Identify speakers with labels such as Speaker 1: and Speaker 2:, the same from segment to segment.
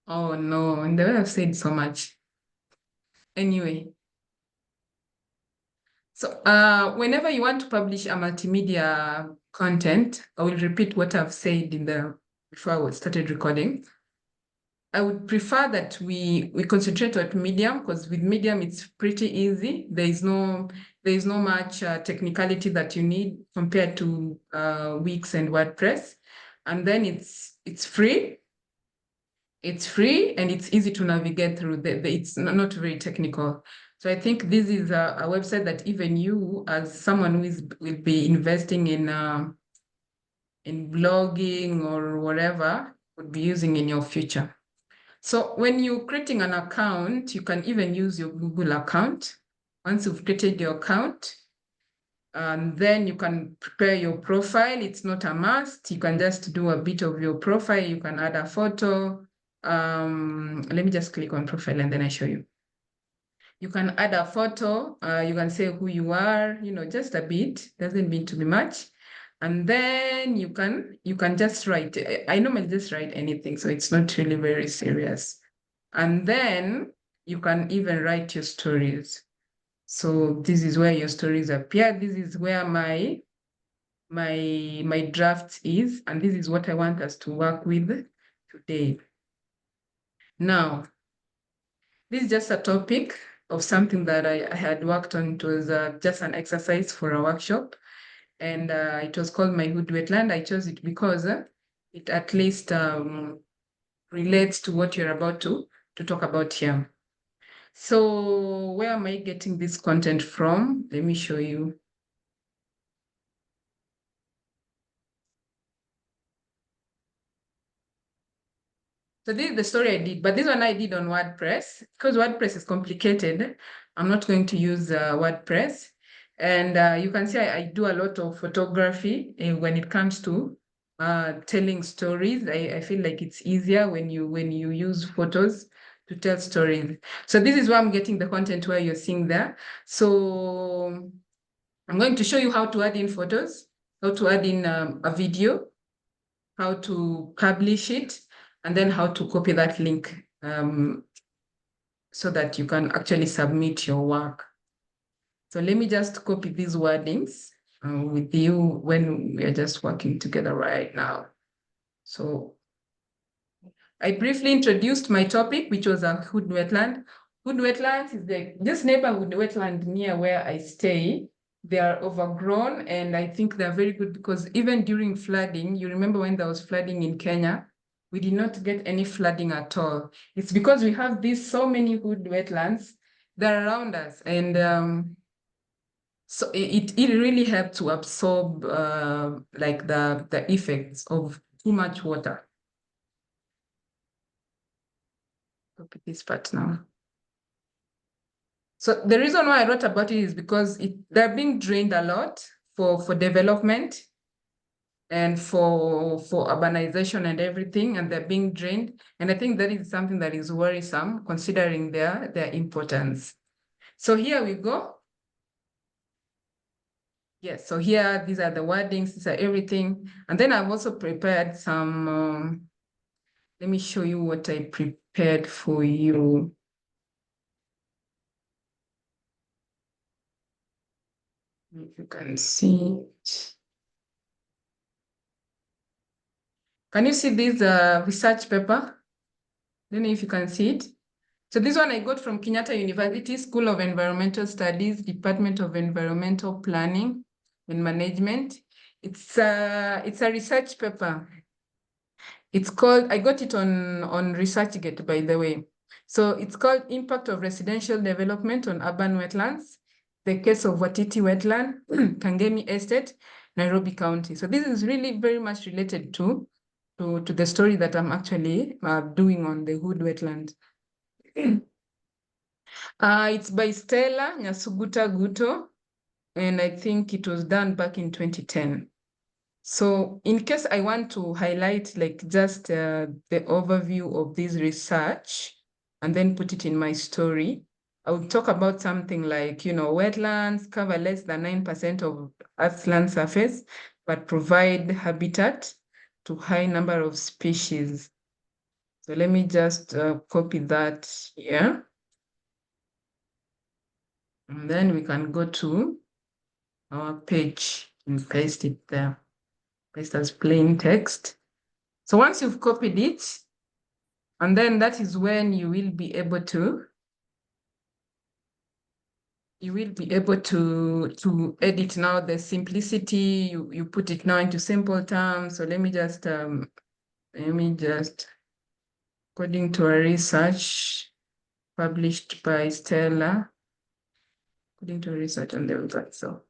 Speaker 1: Oh no, and the way I've said so much. Anyway, so whenever you want to publish a multimedia content, I will repeat what I've said before I started recording. I would prefer that we concentrate on Medium, because with Medium it's pretty easy. There is no much technicality that you need compared to Wix and WordPress, and then it's free. It's free and it's easy to navigate through. It's not very technical. So I think this is a website that even you, as someone will be investing in blogging or whatever, would be using in your future. So when you're creating an account, you can even use your Google account. Once you've created your account, and then you can prepare your profile. It's not a must. You can just do a bit of your profile. You can add a photo. Let me just click on profile and then I show you. You can add a photo. You can say who you are, just a bit. Doesn't mean to be much. And then you can just write. I normally just write anything, so it's not really very serious. And then you can even write your stories. So this is where your stories appear. This is where my draft is, and this is what I want us to work with today. Now, this is just a topic of something that I had worked on. It was just an exercise for a workshop, and it was called My Hood Wetland. I chose it because it at least relates to what you're about to talk about here. So where am I getting this content from? Let me show you. So this is the story I did, but this one I did on WordPress. Because WordPress is complicated, I'm not going to use WordPress. And you can see I do a lot of photography when it comes to telling stories. I feel like it's easier when you use photos to tell stories. So this is where I'm getting the content where you're seeing there. So I'm going to show you how to add in photos, how to add in a video, how to publish it, and then how to copy that link so that you can actually submit your work. So let me just copy these wordings with you when we are just working together right now. So I briefly introduced my topic, which was a Hood Wetland. Hood Wetlands is this neighborhood wetland near where I stay. They are overgrown, and I think they're very good because even during flooding, you remember when there was flooding in Kenya, we did not get any flooding at all. It's because we have these so many hood wetlands that are around us, and so it really helped to absorb like the effects of too much water. Copy this part now. So the reason why I wrote about it is because they're being drained a lot for development and for urbanization and everything, and they're being drained. And I think that is something that is worrisome considering their importance. So here we go. Yes, so here, these are the wordings, these are everything. And then I've also prepared some, let me show you what I prepared for you. If you can see it. Can you see this research paper? I don't know if you can see it. So this one I got from Kenyatta University School of Environmental Studies, Department of Environmental Planning and Management. It's a research paper. It's called, I got it on ResearchGate, by the way. So it's called Impact of Residential Development on Urban Wetlands, the case of Watiti Wetland, Kangemi Estate, Nairobi County. So this is really very much related to the story that I'm actually doing on the Hood Wetland. It's by Stella Nyasuguta Guto, and I think it was done back in 2010. So in case I want to highlight like just the overview of this research and then put it in my story, I would talk about something like, wetlands cover less than 9% of Earth's land surface, but provide habitat to high number of species. So let me just copy that here. And then we can go to our page and paste it there. Paste as plain text. So once you've copied it, and then that is when you will be able to edit now the simplicity. You put it now into simple terms. So let me just according to a research published by Stella, according to a research on the website. So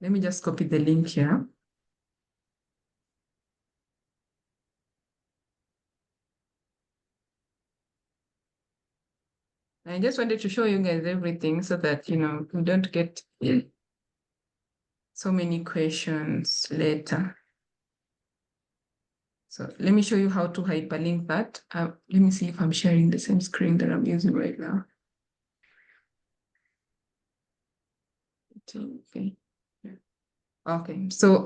Speaker 1: let me just copy the link here. I just wanted to show you guys everything so that, you don't get so many questions later. So let me show you how to hyperlink that. Let me see if I'm sharing the same screen that I'm using right now. Okay. Okay. So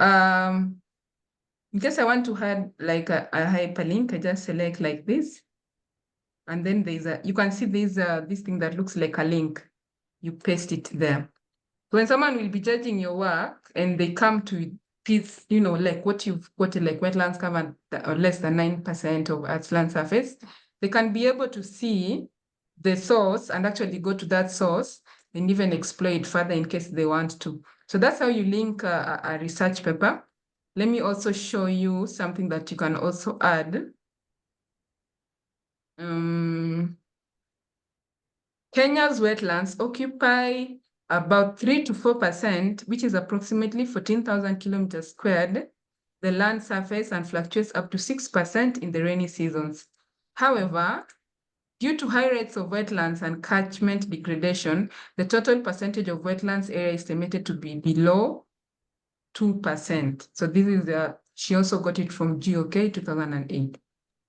Speaker 1: in case I want to add like a hyperlink, I just select like this. And then you can see this thing that looks like a link. You paste it there. So when someone will be judging your work and they come to piece, like what you've quoted, like wetlands cover or less than 9% of Earth's land surface, they can be able to see the source and actually go to that source and even explore it further in case they want to. So that's how you link a research paper. Let me also show you something that you can also add. Kenya's wetlands occupy about 3 to 4%, which is approximately 14,000 kilometers squared, the land surface, and fluctuates up to 6% in the rainy seasons. However, due to high rates of wetlands and catchment degradation, the total percentage of wetlands area is estimated to be below 2%. So this is she also got it from GOK 2008.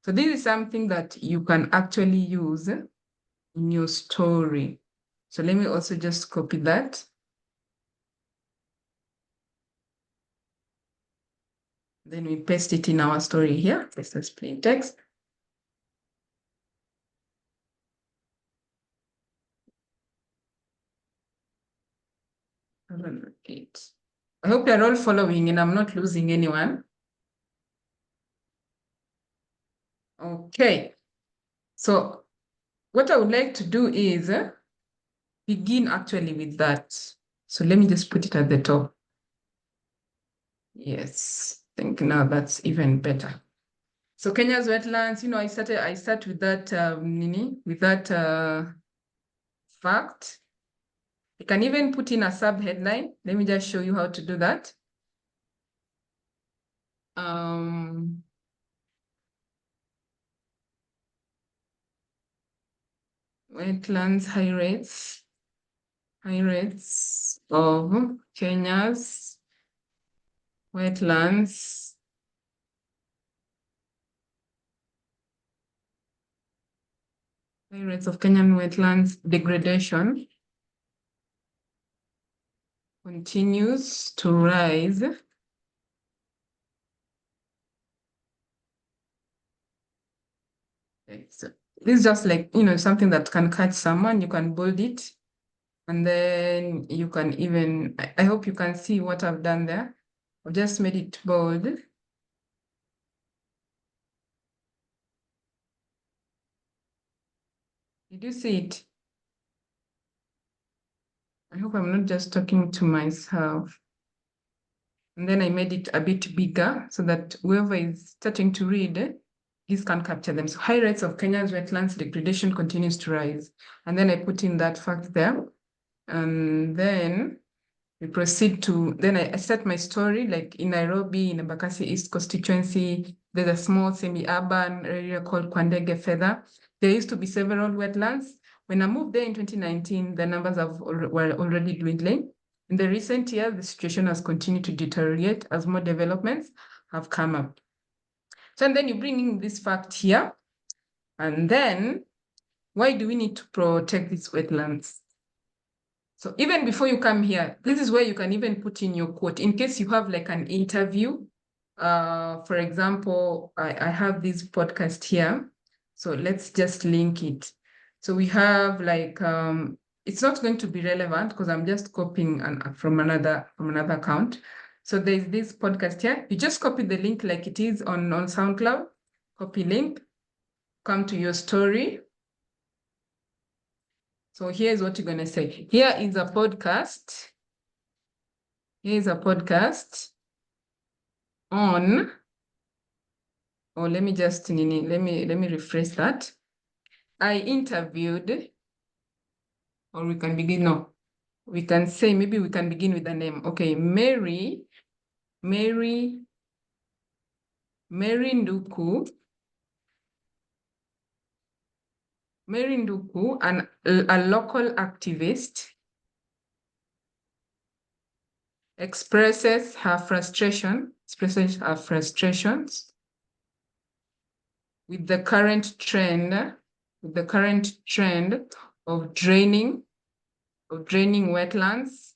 Speaker 1: So this is something that you can actually use in your story. So let me also just copy that. Then we paste it in our story here. Paste as plain text. I hope you're all following and I'm not losing anyone. Okay. So what I would like to do is begin actually with that. So let me just put it at the top. Yes, I think now that's even better. So Kenya's wetlands, I start with that fact. You can even put in a sub-headline. Let me just show you how to do that. Wetlands high rates of Kenya's wetlands. High rates of Kenyan wetlands degradation continues to rise. Okay, so this is just like, something that can catch someone. You can bold it. And then you can even, I hope you can see what I've done there. I've just made it bold. Did you see it? I hope I'm not just talking to myself. And then I made it a bit bigger so that whoever is starting to read, this can capture them. So high rates of Kenya's wetlands degradation continues to rise. And then I put in that fact there. And then we proceed to, then I start my story, like in Nairobi, in Embakasi East constituency, there's a small semi-urban area called Kwandege Feather. There used to be several wetlands. When I moved there in 2019, the numbers were already dwindling. In the recent years, the situation has continued to deteriorate as more developments have come up. So, and then you bring in this fact here. And then, why do we need to protect these wetlands? So even before you come here, this is where you can even put in your quote in case you have like an interview For example, I have this podcast here. So let's just link it. So we have like, it's not going to be relevant because I'm just copying from another account. So there's this podcast here. You just copy the link like it is on SoundCloud, copy link, come to your story. So here's what you're going to say. Here is a podcast. Here's a podcast on, or let me just, let me rephrase that. I interviewed, or we can begin, no, we can say, maybe we can begin with the name. Okay, Mary Nduku. Mary Nduku, a local activist, expresses her frustrations with the current trend of draining wetlands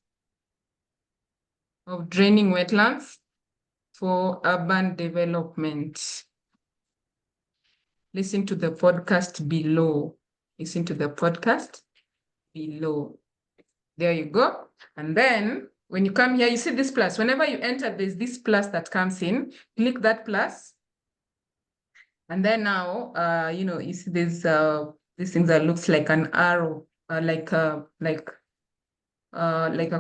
Speaker 1: for urban development. Listen to the podcast below. There you go. And then when you come here, you see this plus. Whenever you enter, there's this plus that comes in. Click that plus. And then now, you see there's these things that looks like an arrow, like a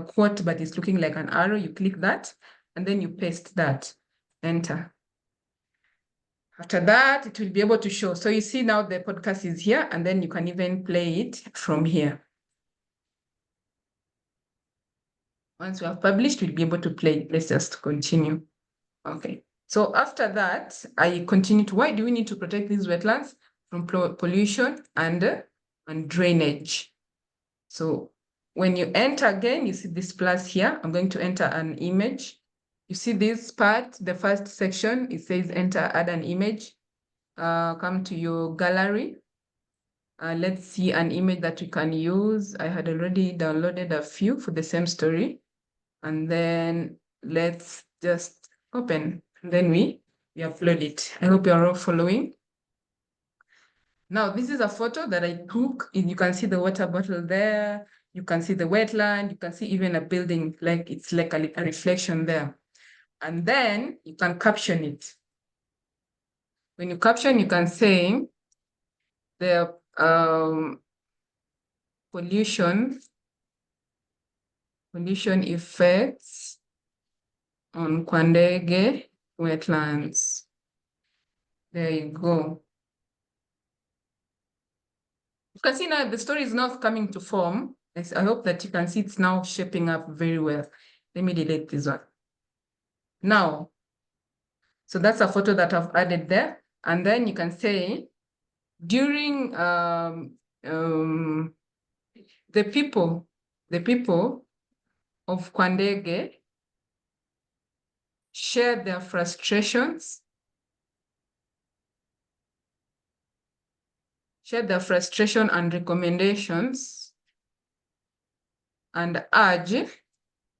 Speaker 1: quote, but it's looking like an arrow. You click that, and then you paste that. Enter. After that, it will be able to show. So you see now the podcast is here, and then you can even play it from here. Once we have published, we'll be able to play it. Let's just continue. Okay. So after that, I continue to, why do we need to protect these wetlands from pollution and drainage? So when you enter again, you see this plus here. I'm going to enter an image. You see this part, the first section, it says enter, add an image. Come to your gallery. Let's see an image that we can use. I had already downloaded a few for the same story. And then let's just open. And then we upload it. I hope you're all following. Now, this is a photo that I took. You can see the water bottle there. You can see the wetland. You can see even a building, like it's like a reflection there. And then you can caption it. When you caption, you can say the pollution effects on Kwandege wetlands. There you go. You can see now the story is now coming to form. I hope that you can see it's now shaping up very well. Let me delete this one. Now, so that's a photo that I've added there. And then you can say, during the people of Kwandege share their frustrations and recommendations and urge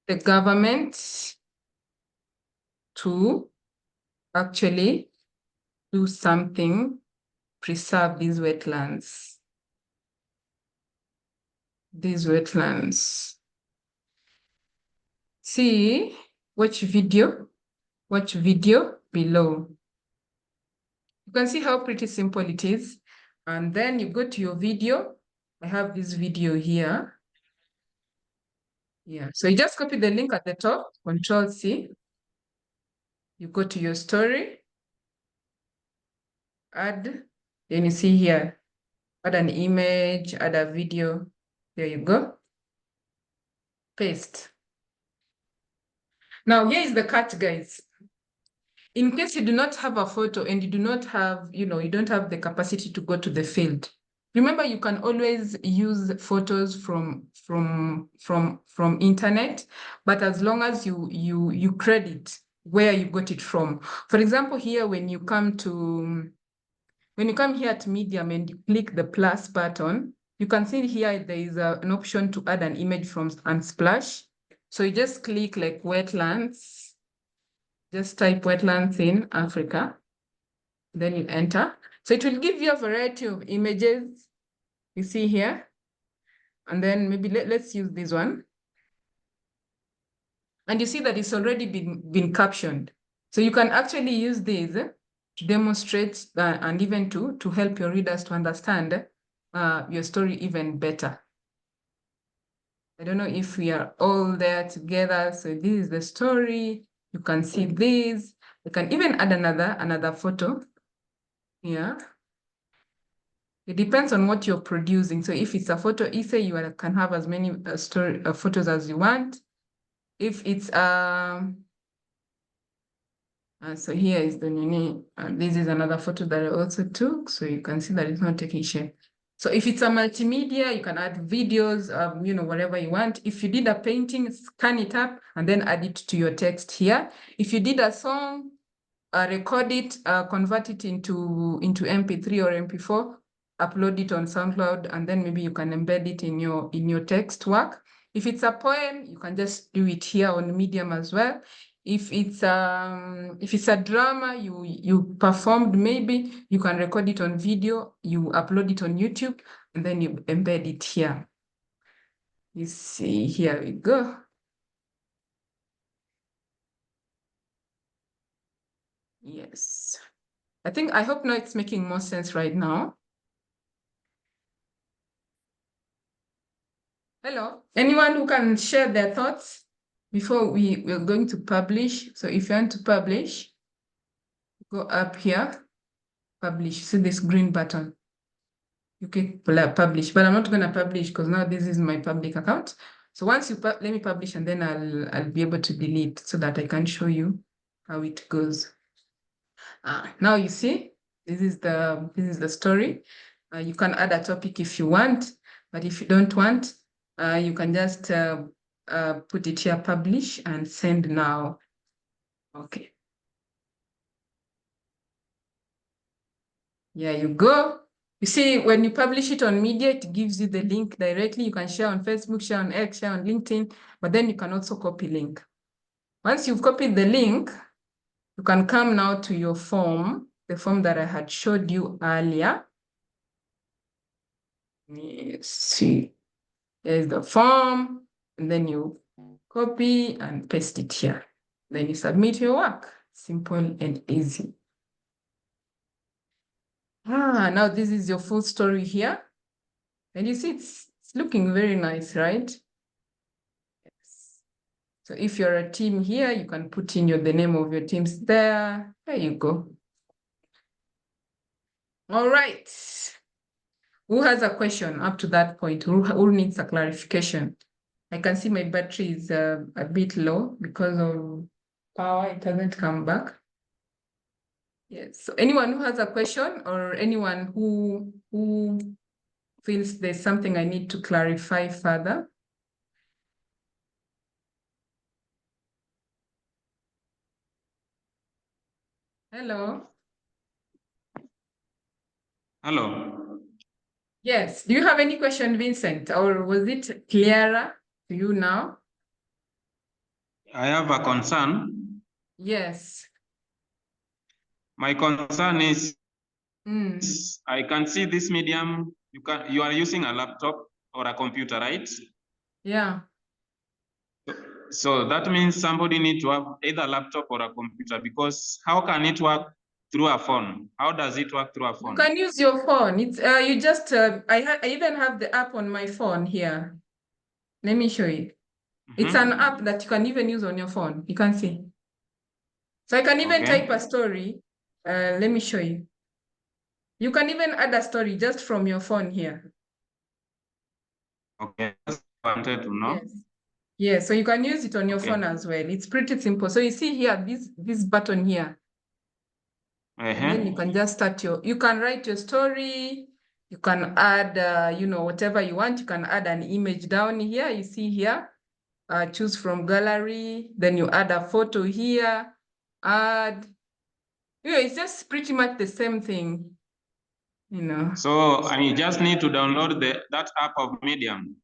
Speaker 1: the government to actually do something, preserve these wetlands. See, watch video below. You can see how pretty simple it is. And then you go to your video. I have this video here. Yeah, so you just copy the link at the top, Control-C. You go to your story, add, then you see here, add an image, add a video. There you go. Paste. Now, here is the cut, guys. In case you do not have a photo and you do not have, you don't have the capacity to go to the field, remember you can always use photos from internet, but as long as you credit where you got it from. For example, here when you come here at Medium and you click the plus button, you can see here there is an option to add an image from Unsplash. So you just click like wetlands. Just type wetlands in Africa, then you enter. So it will give you a variety of images you see here. And then maybe let's use this one. And you see that it's already been captioned. So you can actually use this to demonstrate and even to help your readers to understand your story even better. I don't know if we are all there together. So this is the story. You can see this. You can even add another photo. Yeah. It depends on what you're producing. So if it's a photo essay, you can have as many photos as you want. If it's so here is the Nini. This is another photo that I also took. So you can see that it's not taking shape. So if it's a multimedia, you can add videos, whatever you want. If you did a painting, scan it up and then add it to your text here. If you did a song, record it, convert it into MP3 or MP4, upload it on SoundCloud, and then maybe you can embed it in your text work. If it's a poem, you can just do it here on Medium as well. If it's a drama you performed, maybe you can record it on video, you upload it on YouTube, and then you embed it here. You see, here we go. Yes. I hope now it's making more sense right now. Hello, anyone who can share their thoughts before we're going to publish. So if you want to publish, go up here, publish, see this green button. You can publish, but I'm not going to publish because now this is my public account. So once you let me publish, and then I'll be able to delete so that I can show you how it goes. Now you see, this is the story. You can add a topic if you want, but if you don't want, you can just put it here, publish, and send now. Okay. Yeah, you go. You see, when you publish it on Media, it gives you the link directly. You can share on Facebook, share on X, share on LinkedIn, but then you can also copy link. Once you've copied the link, you can come now to your form, the form that I had showed you earlier. Let's see. There's the form, and then you copy and paste it here. Then you submit your work. Simple and easy. Now this is your full story here. And you see it's looking very nice, right? Yes. So if you're a team here, you can put in the name of your teams there. There you go. All right. Who has a question up to that point? Who needs a clarification? I can see my battery is a bit low because of power. It hasn't come back. Yes. So anyone who has a question or anyone who feels there's something I need to clarify further. Hello.
Speaker 2: Hello.
Speaker 1: Yes. Do you have any question, Vincent, or was it clearer to you now?
Speaker 2: I have a concern.
Speaker 1: Yes.
Speaker 2: My concern is I can see this medium. You are using a laptop or a computer, right?
Speaker 1: Yeah.
Speaker 2: So that means somebody needs to have either a laptop or a computer, because how can it work through a phone? How does it work through a phone?
Speaker 1: You can use your phone. It's you just I even have the app on my phone here. Let me show you. It's an app that you can even use on your phone. You can see. So I can even type a story. Let me show you. You can even add a story just from your phone here.
Speaker 2: Okay, that's what I wanted to know.
Speaker 1: Yes. Yeah, so you can use it on your phone as well. It's pretty simple. So you see here, this button here. And then you can just you can write your story. You can add, whatever you want. You can add an image down here. You see here, choose from gallery. Then you add a photo here. Add, it's just pretty much the same thing,
Speaker 2: So I just need to download that app of Medium.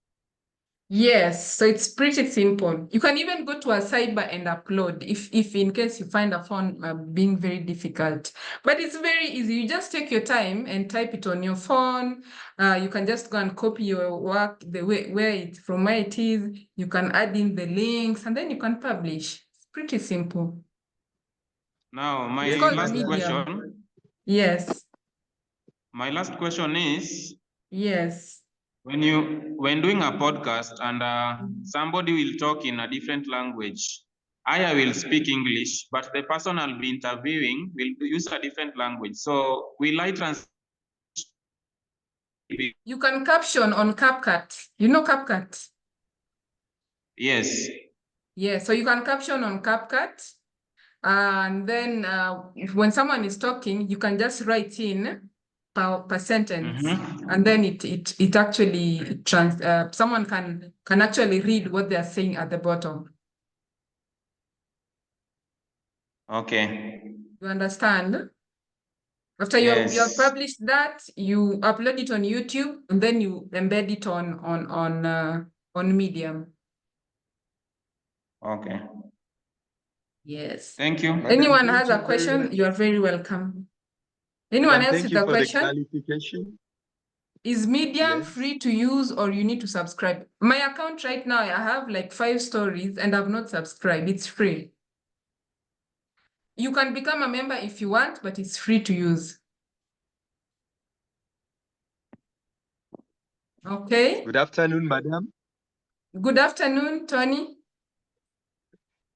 Speaker 1: Yes, so it's pretty simple. You can even go to a cyber and upload if in case you find a phone being very difficult. But it's very easy. You just take your time and type it on your phone. You can just go and copy your work the way from where it is. You can add in the links and then you can publish. It's pretty simple.
Speaker 2: Now, my
Speaker 1: It's called
Speaker 2: last
Speaker 1: Medium.
Speaker 2: question.
Speaker 1: Yes.
Speaker 2: My last question is,
Speaker 1: Yes.
Speaker 2: when doing a podcast and somebody will talk in a different language, I will speak English, but the person I'll be interviewing will use a different language. So will I translate?
Speaker 1: You can caption on CapCut. You know CapCut?
Speaker 2: Yes.
Speaker 1: Yeah, so you can caption on CapCut. And then when someone is talking, you can just write in per sentence, and then it actually someone can actually read what they are saying at the bottom.
Speaker 2: Okay.
Speaker 1: You understand? After
Speaker 2: Yes.
Speaker 1: you have published that, you upload it on YouTube, and then you embed it on Medium.
Speaker 2: Okay.
Speaker 1: Yes.
Speaker 2: Thank you.
Speaker 1: Anyone has a question, you are very welcome. Anyone else with a question?
Speaker 3: Clarification.
Speaker 1: Is Medium
Speaker 3: Yes.
Speaker 1: free to use or you need to subscribe? My account right now, I have like 5 stories and I've not subscribed. It's free. You can become a member if you want, but it's free to use. Okay.
Speaker 3: Good afternoon, madam.
Speaker 1: Good afternoon, Tony.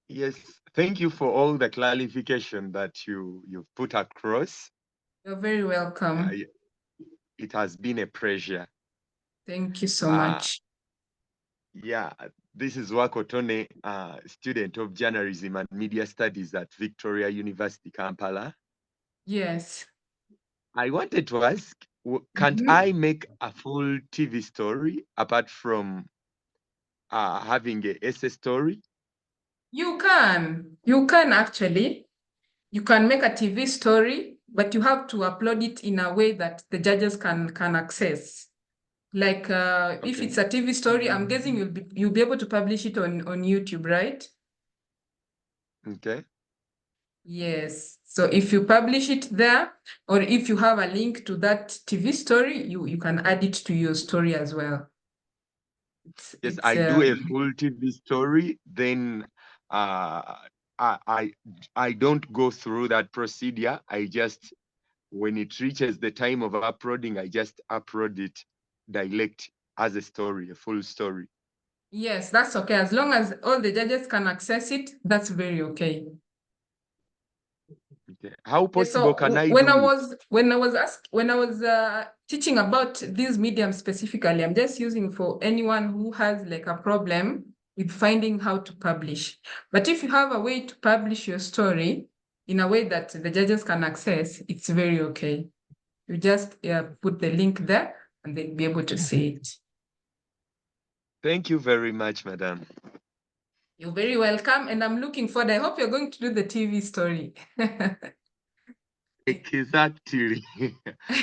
Speaker 3: Yes, thank you for all the clarification that you've put across.
Speaker 1: You're very welcome.
Speaker 3: It has been a pleasure.
Speaker 1: Thank you so much.
Speaker 3: Yeah, this is Wakotone, student of journalism and media studies at Victoria University, Kampala.
Speaker 1: Yes.
Speaker 3: I wanted to ask, can't I make a full TV story apart from having a essay story?
Speaker 1: You can actually. You can make a TV story, but you have to upload it in a way that the judges can access. Like if it's a TV story, I'm guessing you'll be able to publish it on YouTube, right?
Speaker 3: Okay.
Speaker 1: Yes. So if you publish it there, or if you have a link to that TV story, you can add it to your story as well.
Speaker 3: Yes, I do a full TV story, then I don't go through that procedure. I just, when it reaches the time of uploading, I just upload it direct as a story, a full story.
Speaker 1: Yes, that's okay. As long as all the judges can access it, that's very okay.
Speaker 3: Okay. How possible can I
Speaker 1: when
Speaker 3: do
Speaker 1: when I was teaching about this medium specifically, I'm just using for anyone who has like a problem with finding how to publish. But if you have a way to publish your story in a way that the judges can access, it's very okay. You just put the link there and they'll be able to see it.
Speaker 3: Thank you very much, madam.
Speaker 1: You're very welcome, and I'm looking forward. I hope you're going to do the TV story.
Speaker 3: Exactly.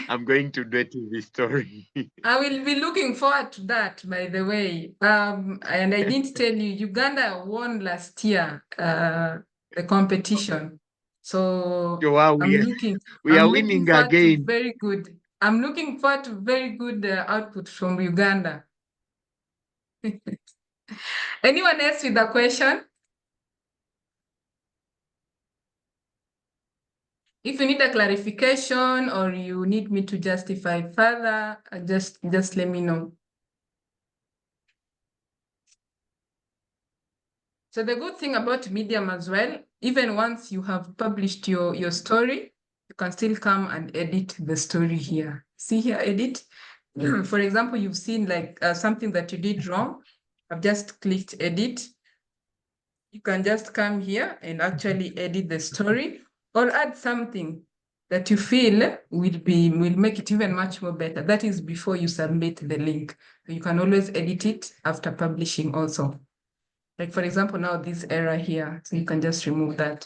Speaker 3: I'm going to do a TV story.
Speaker 1: I will be looking forward to that, by the way. And I didn't tell you, Uganda won last year the competition. So
Speaker 3: Wow, we are winning again.
Speaker 1: Very good. I'm looking forward to very good output from Uganda. Anyone else with a question? If you need a clarification or you need me to justify further, just let me know. So the good thing about Medium as well, even once you have published your story, you can still come and edit the story here. See here, edit. For example, you've seen like something that you did wrong. I've just clicked edit. You can just come here and actually edit the story or add something that you feel will make it even much more better. That is before you submit the link. You can always edit it after publishing also. Like for example, now this error here, so you can just remove that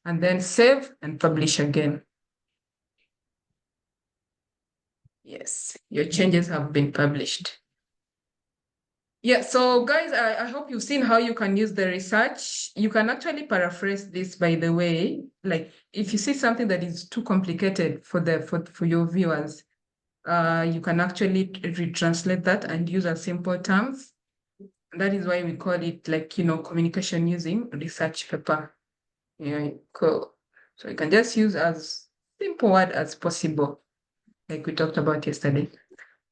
Speaker 1: and then save and publish again. Yes, your changes have been published. Yeah, so guys, I hope you've seen how you can use the research. You can actually paraphrase this, by the way. Like if you see something that is too complicated for your viewers, you can actually retranslate that and use a simple terms. That is why we call it, like, communication using research paper. Yeah, cool. So you can just use as simple word as possible, like we talked about yesterday.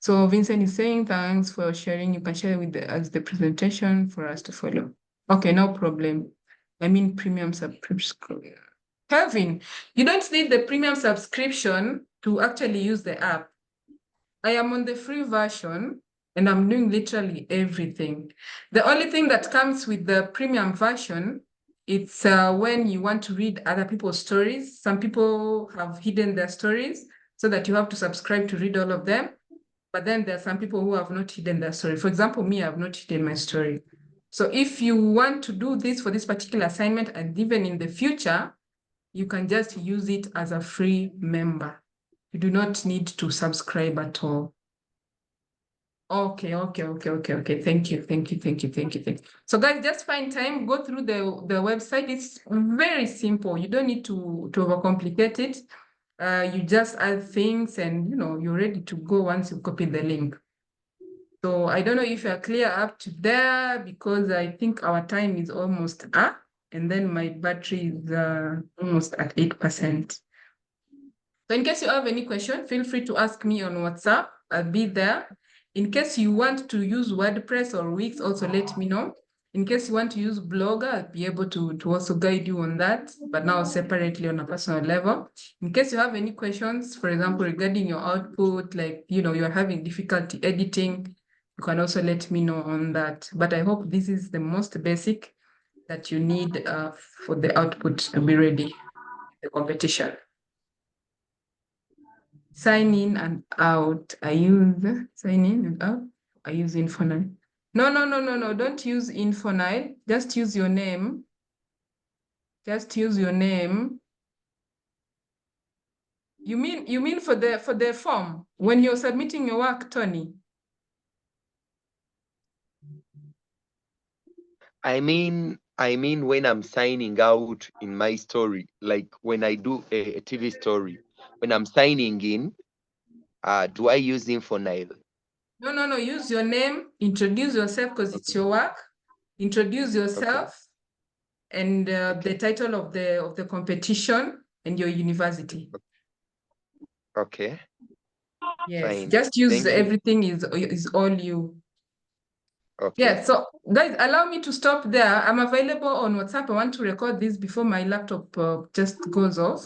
Speaker 1: So Vincent is saying thanks for sharing. You can share with as the presentation for us to follow. Okay, no problem. I mean premium subscription. Kelvin, you don't need the premium subscription to actually use the app. I am on the free version and I'm doing literally everything. The only thing that comes with the premium version, it's when you want to read other people's stories. Some people have hidden their stories so that you have to subscribe to read all of them. But then there are some people who have not hidden their story. For example, me, I have not hidden my story. So if you want to do this for this particular assignment, and even in the future, you can just use it as a free member. You do not need to subscribe at all. Okay. Thank you. So guys, just find time, go through the website. It's very simple. You don't need to overcomplicate it. You just add things and you're ready to go once you copy the link. So I don't know if you're clear up to there, because I think our time is almost up, and then my battery is almost at 8%. So in case you have any question, feel free to ask me on WhatsApp. I'll be there. In case you want to use WordPress or Wix, also let me know. In case you want to use Blogger, I'll be able to also guide you on that, but now separately on a personal level. In case you have any questions, for example, regarding your output, like, you're having difficulty editing, you can also let me know on that. But I hope this is the most basic that you need for the output to be ready, the competition. Sign in and out. I use sign in and out. I use Infonile. No. Don't use Infonile. Just use your name. Just use your name. You mean for the form when you're submitting your work, Tony?
Speaker 3: I mean when I'm signing out in my story, like when I do a TV story, when I'm signing in, do I use Infonile?
Speaker 1: No. Use your name. Introduce yourself because it's your work. Introduce yourself and the title of the competition and your university.
Speaker 3: Okay.
Speaker 1: Yes,
Speaker 3: Fine.
Speaker 1: just use
Speaker 3: Thank you.
Speaker 1: everything is all you.
Speaker 3: Okay.
Speaker 1: Yeah, so guys, allow me to stop there. I'm available on WhatsApp. I want to record this before my laptop just goes off,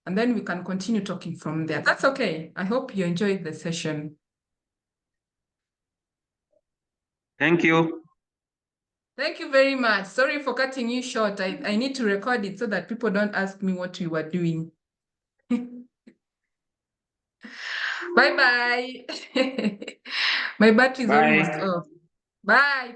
Speaker 1: and then we can continue talking from there. That's okay. I hope you enjoyed the session.
Speaker 2: Thank you.
Speaker 1: Thank you very much. Sorry for cutting you short. I need to record it so that people don't ask me what you were doing. Bye-bye. My battery is almost off. Bye.